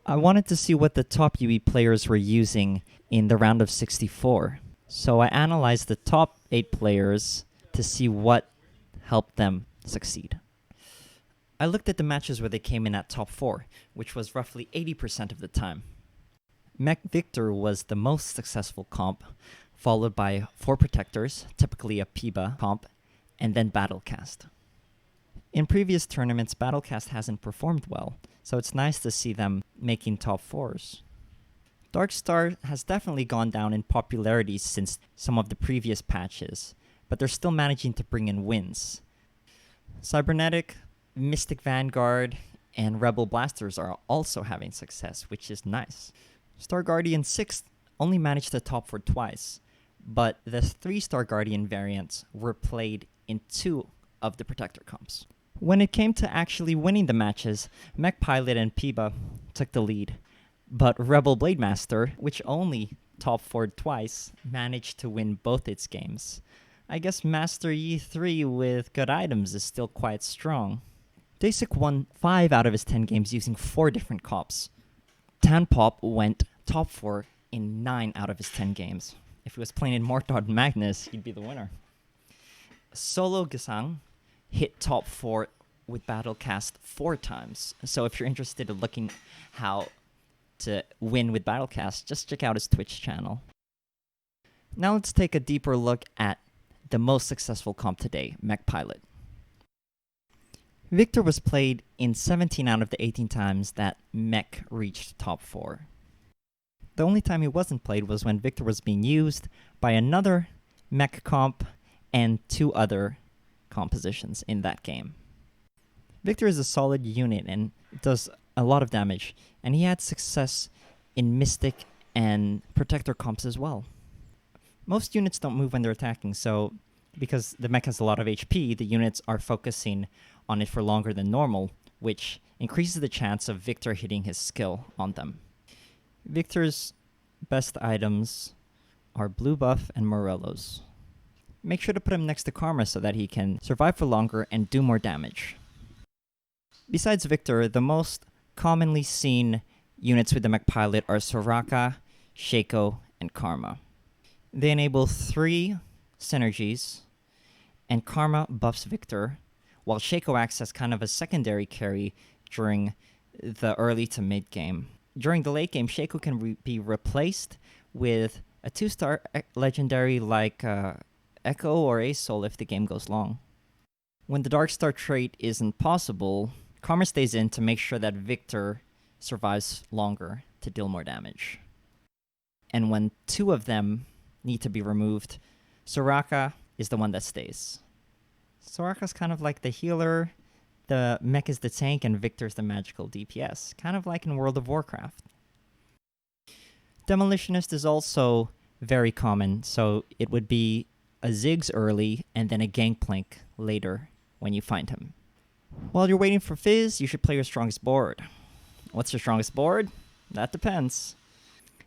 I wanted to see what the top UE players were using in the round of 64. So I analyzed the top 8 players to see what helped them succeed. I looked at the matches where they came in at top 4, which was roughly 80% of the time. Mech Viktor was the most successful comp, followed by 4 Protectors, typically a PIBA comp, and then Battlecast. In previous tournaments, Battlecast hasn't performed well, so it's nice to see them making top 4s. Darkstar has definitely gone down in popularity since some of the previous patches, but they're still managing to bring in wins. Cybernetic, Mystic Vanguard, and Rebel Blasters are also having success, which is nice. Star Guardian 6th only managed to top 4 twice, but the 3 Star Guardian variants were played in 2 of the Protector comps. When it came to actually winning the matches, Mech Pilot and PIBA took the lead, but Rebel Blademaster, which only top 4'd twice, managed to win both its games. I guess Master E3 with good items is still quite strong. Dasik won 5 out of his 10 games using 4 different comps. Tanpop went top 4 in 9 out of his 10 games. If he was playing in Mortar Magnus, he'd be the winner. Solo Gesang hit top 4 with Battlecast 4 times. So if you're interested in looking how to win with Battlecast, just check out his Twitch channel. Now let's take a deeper look at the most successful comp today, Mech Pilot. Viktor was played in 17 out of the 18 times that Mech reached top 4. The only time he wasn't played was when Viktor was being used by another Mech comp and 2 other compositions in that game. Viktor is a solid unit and does a lot of damage, and he had success in Mystic and Protector comps as well. Most units don't move when they're attacking, so because the mech has a lot of HP, the units are focusing on it for longer than normal, which increases the chance of Viktor hitting his skill on them. Viktor's best items are Blue Buff and Morello's. Make sure to put him next to Karma so that he can survive for longer and do more damage. Besides Viktor, the most commonly seen units with the Mech Pilot are Soraka, Shaco, and Karma. They enable 3 synergies, and Karma buffs Viktor, while Shaco acts as kind of a secondary carry during the early to mid game. During the late game, Shaco can be replaced with a 2-star legendary like Echo or Ace Soul if the game goes long. When the Darkstar trait isn't possible, Karma stays in to make sure that Viktor survives longer to deal more damage. And when 2 of them need to be removed, Soraka is the one that stays. Soraka's kind of like the healer, the mech is the tank, and Viktor's the magical DPS, kind of like in World of Warcraft. Demolitionist is also very common, so it would be a Ziggs early and then a Gangplank later when you find him. While you're waiting for Fizz, you should play your strongest board. What's your strongest board? That depends.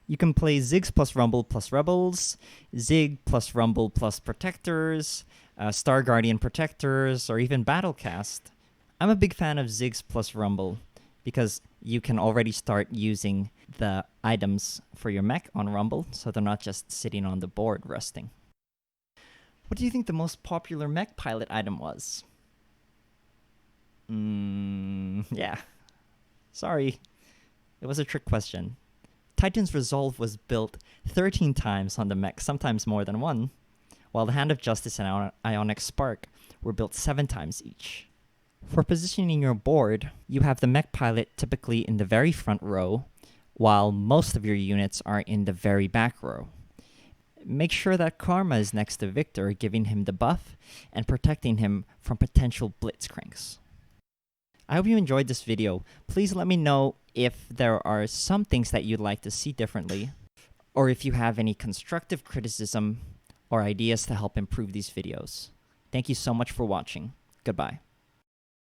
You can play Ziggs plus Rumble plus Rebels, Zig plus Rumble plus Protectors, Star Guardian Protectors, or even Battlecast. I'm a big fan of Ziggs plus Rumble because you can already start using the items for your mech on Rumble, so they're not just sitting on the board resting. What do you think the most popular Mech Pilot item was? Yeah. Sorry. It was a trick question. Titan's Resolve was built 13 times on the mech, sometimes more than one, while the Hand of Justice and Ionic Spark were built 7 times each. For positioning your board, you have the Mech Pilot typically in the very front row, while most of your units are in the very back row. Make sure that Karma is next to Viktor, giving him the buff and protecting him from potential blitzcranks. I hope you enjoyed this video. Please let me know if there are some things that you'd like to see differently, or if you have any constructive criticism or ideas to help improve these videos. Thank you so much for watching. Goodbye.